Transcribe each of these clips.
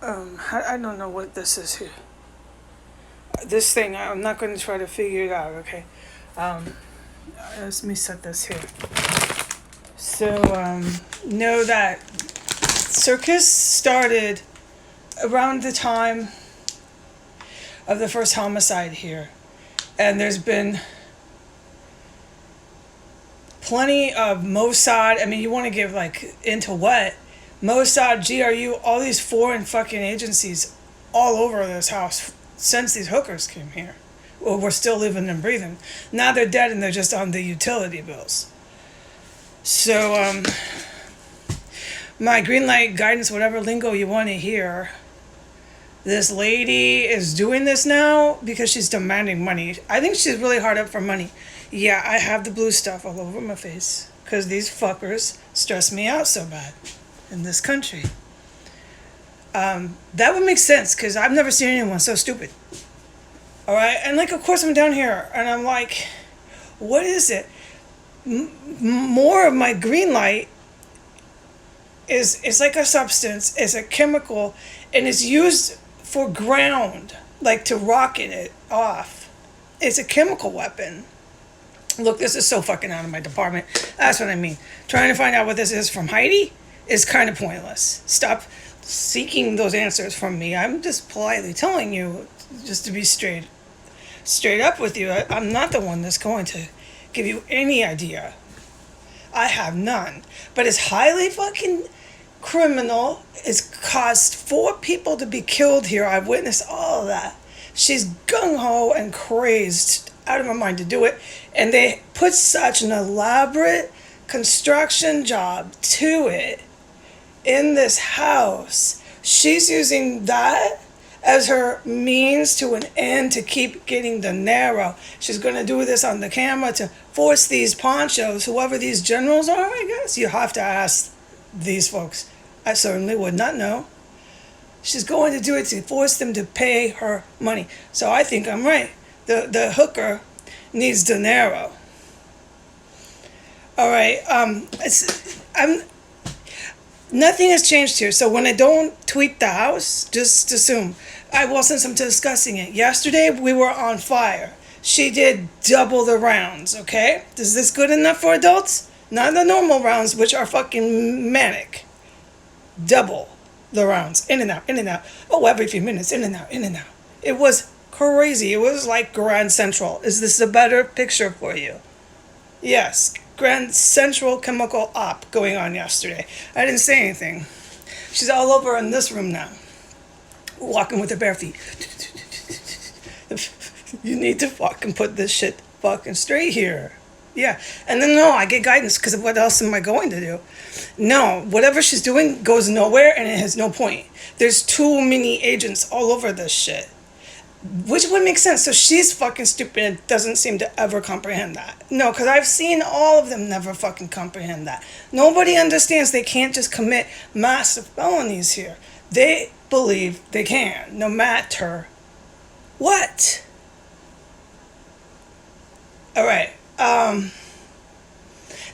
I don't know what this is here. This thing, I'm not going to try to figure it out, okay? Um, let me set this here. So, know that circus started around the time of the first homicide here. And there's been plenty of Mossad. I mean, you want to give like into what? Mossad, GRU, all these foreign fucking agencies all over this house since these hookers came here. Well, we're still living and breathing. Now they're dead and they're just on the utility bills. So, my green light guidance, whatever lingo you want to hear, this lady is doing this now because she's demanding money. I think she's really hard up for money. Yeah, I have the blue stuff all over my face because these fuckers stress me out so bad in this country. That would make sense because I've never seen anyone so stupid. All right, and like, of course, I'm down here and I'm like, what is it? More of my green light is it's like a substance, it's a chemical, and it's used for ground, like to rocket it off. It's a chemical weapon. Look, this is so fucking out of my department. That's what I mean. Trying to find out what this is from Heidi is kind of pointless. Stop seeking those answers from me. I'm just politely telling you, just to be straight up with you. I'm not the one that's going to give you any idea. I have none. But it's highly fucking criminal. It's caused 4 people to be killed here. I've witnessed all of that. She's gung-ho and crazed out of her mind to do it. And they put such an elaborate construction job to it in this house. She's using that as her means to an end to keep getting the narrow. She's going to do this on the camera to force these ponchos, whoever these generals are, I guess. You have to ask these folks. I certainly would not know. She's going to do it to force them to pay her money. So I think I'm right. The hooker needs dinero. All right. Nothing has changed here. So when I don't tweet the house, just assume. Since I'm discussing it. Yesterday we were on fire. She did double the rounds. Okay. Is this good enough for adults? Not the normal rounds, which are fucking manic. Double the rounds. In and out, in and out. Oh, every few minutes. In and out, in and out. It was crazy. It was like Grand Central. Is this a better picture for you? Yes. Grand Central chemical op going on yesterday. I didn't say anything. She's all over in this room now. Walking with her bare feet. You need to fucking put this shit fucking straight here. Yeah. And then no, I get guidance because what else am I going to do? No, whatever she's doing goes nowhere and it has no point. There's too many agents all over this shit. Which would make sense. So she's fucking stupid and doesn't seem to ever comprehend that. No, because I've seen all of them never fucking comprehend that. Nobody understands they can't just commit massive felonies here. They believe they can, no matter what. All right.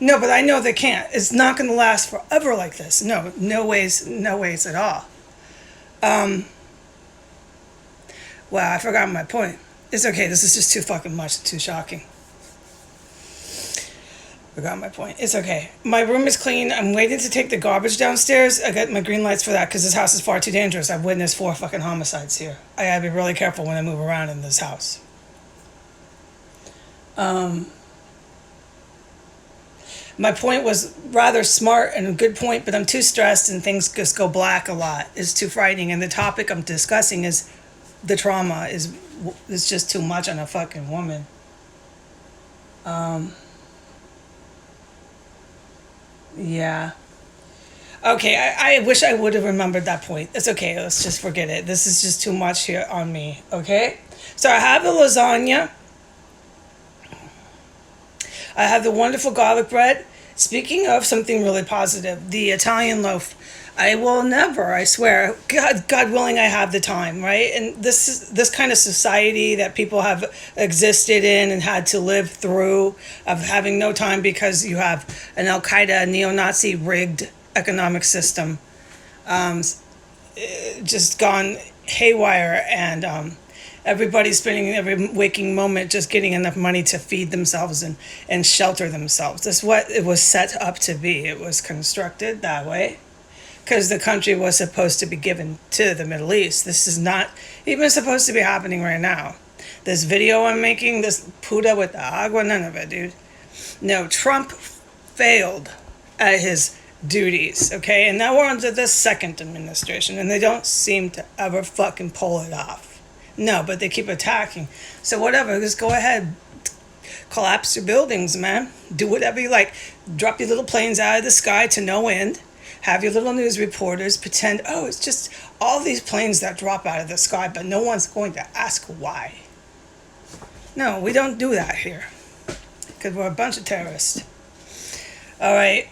No, but I know they can't. It's not going to last forever like this. No ways at all. Wow, I forgot my point. It's okay. This is just too fucking much, too shocking. Forgot my point. It's okay. My room is clean. I'm waiting to take the garbage downstairs. I got my green lights for that because this house is far too dangerous. I've witnessed 4 fucking homicides here. I gotta be really careful when I move around in this house. My point was rather smart and a good point, but I'm too stressed and things just go black a lot. It's too frightening. And the topic I'm discussing is the trauma is just too much on a fucking woman. Yeah. Okay, I wish I would have remembered that point. It's okay, let's just forget it. This is just too much here on me, okay? So I have the lasagna. I have the wonderful garlic bread. Speaking of something really positive, the Italian loaf. I will never, I swear, God willing, I have the time, right? And this kind of society that people have existed in and had to live through, of having no time because you have an Al Qaeda neo-Nazi rigged economic system. just gone haywire, and everybody's spending every waking moment just getting enough money to feed themselves and shelter themselves. That's what it was set up to be. It was constructed that way because the country was supposed to be given to the Middle East. This is not even supposed to be happening right now. This video I'm making, this puta with the agua, none of it, dude. No, Trump failed at his duties, okay? And now we're under the second administration, and they don't seem to ever fucking pull it off. No, but they keep attacking. So whatever, just go ahead. Collapse your buildings, man. Do whatever you like. Drop your little planes out of the sky to no end. Have your little news reporters pretend, oh, it's just all these planes that drop out of the sky, but no one's going to ask why. No, we don't do that here. Because we're a bunch of terrorists. All right.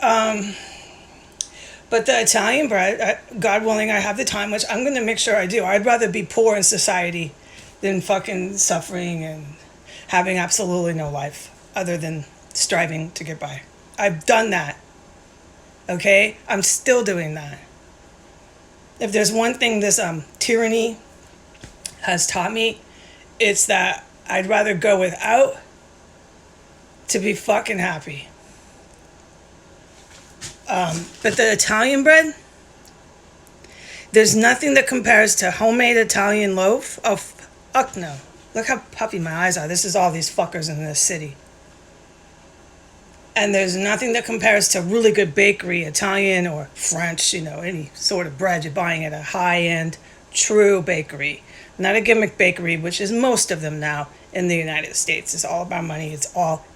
But the Italian bread, God willing, I have the time, which I'm going to make sure I do. I'd rather be poor in society than fucking suffering and having absolutely no life other than striving to get by. I've done that. Okay? I'm still doing that. If there's one thing this tyranny has taught me, it's that I'd rather go without to be fucking happy. But the Italian bread, there's nothing that compares to homemade Italian loaf. Oh, fuck no. Look how puffy my eyes are. This is all these fuckers in this city. And there's nothing that compares to really good bakery, Italian or French, any sort of bread you're buying at a high-end, true bakery. Not a gimmick bakery, which is most of them now in the United States. It's all about money. It's all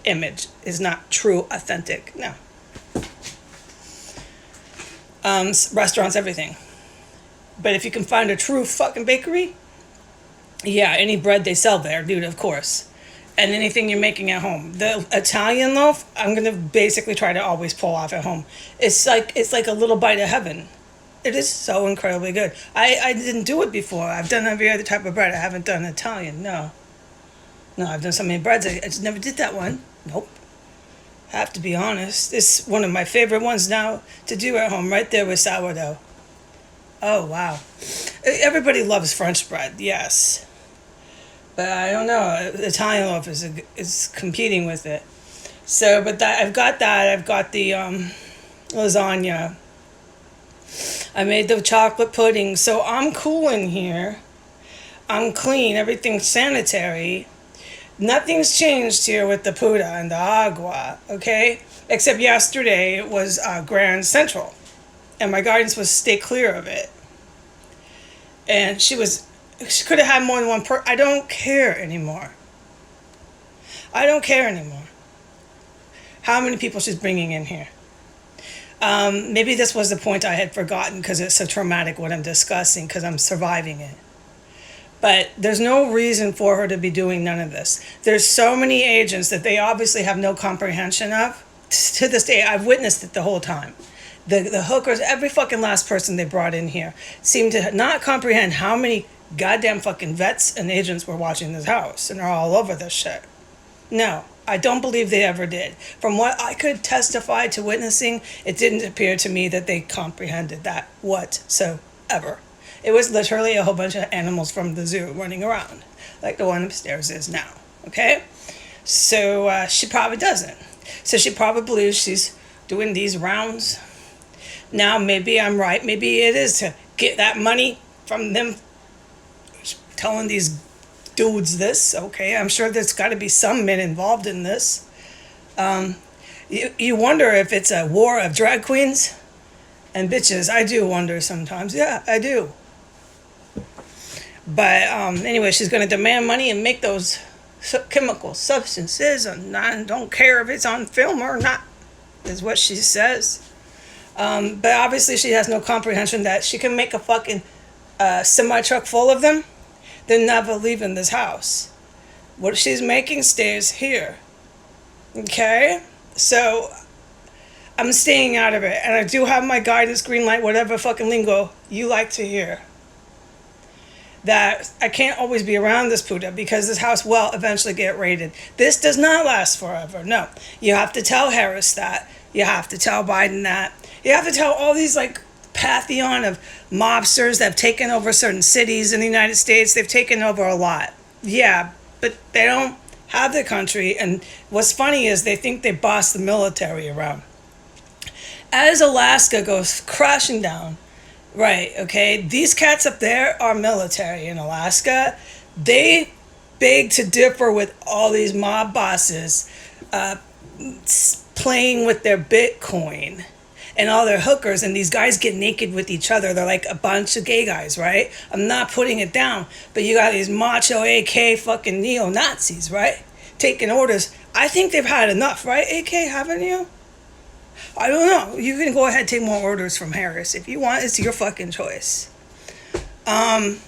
image. It's not true, authentic. No. Restaurants, everything. But if you can find a true fucking bakery, yeah, any bread they sell there, dude, of course. And anything you're making at home. The Italian loaf, I'm going to basically try to always pull off at home. It's like a little bite of heaven. It is so incredibly good. I didn't do it before. I've done every other type of bread. I haven't done Italian, no. No, I've done so many breads. I just never did that one. Nope. I have to be honest. It's one of my favorite ones now to do at home, right there with sourdough. Oh, wow. Everybody loves French bread, yes. But I don't know. Italian loaf is competing with it. So, but I've got that. I've got the lasagna. I made the chocolate pudding. So I'm cool in here. I'm clean. Everything's sanitary. Nothing's changed here with the puta and the agua, okay? Except yesterday it was Grand Central. And my guidance was stay clear of it. And she could have had more than one I don't care anymore. I don't care anymore. How many people she's bringing in here? Maybe this was the point I had forgotten because it's so traumatic what I'm discussing because I'm surviving it. But there's no reason for her to be doing none of this. There's so many agents that they obviously have no comprehension of. To this day, I've witnessed it the whole time. The hookers, every fucking last person they brought in here seemed to not comprehend how many goddamn fucking vets and agents were watching this house and are all over this shit. No, I don't believe they ever did. From what I could testify to witnessing, it didn't appear to me that they comprehended that whatsoever. It was literally a whole bunch of animals from the zoo running around, like the one upstairs is now, okay? So she probably doesn't. So she probably believes she's doing these rounds. Now, maybe I'm right. Maybe it is to get that money from them telling these dudes this, okay? I'm sure there's got to be some men involved in this. You wonder if it's a war of drag queens and bitches. I do wonder sometimes. Yeah, I do. But anyway, she's going to demand money and make those chemical substances, and I don't care if it's on film or not, is what she says. But obviously she has no comprehension that she can make a fucking semi-truck full of them. They're never leaving this house. What she's making stays here. Okay? So I'm staying out of it. And I do have my guidance, green light, whatever fucking lingo you like to hear. That I can't always be around this puta because this house will eventually get raided. This does not last forever. No. You have to tell Harris that. You have to tell Biden that. You have to tell all these pantheon of mobsters that have taken over certain cities in the United States. They've taken over a lot. Yeah, but they don't have the country. And what's funny is they think they boss the military around. As Alaska goes crashing down, right, okay, these cats up there are military in Alaska. They beg to differ with all these mob bosses playing with their Bitcoin and all their hookers, and these guys get naked with each other. They're like a bunch of gay guys, right? I'm not putting it down, but you got these macho AK fucking neo-Nazis, right? Taking orders. I think they've had enough, right, AK, haven't you? I don't know. You can go ahead and take more orders from Harris. If you want, it's your fucking choice. But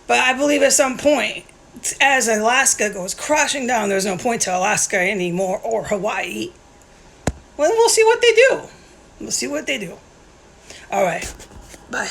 I believe at some point, as Alaska goes crashing down, there's no point to Alaska anymore, or Hawaii. Well, we'll see what they do. We'll see what they do. All right. Bye.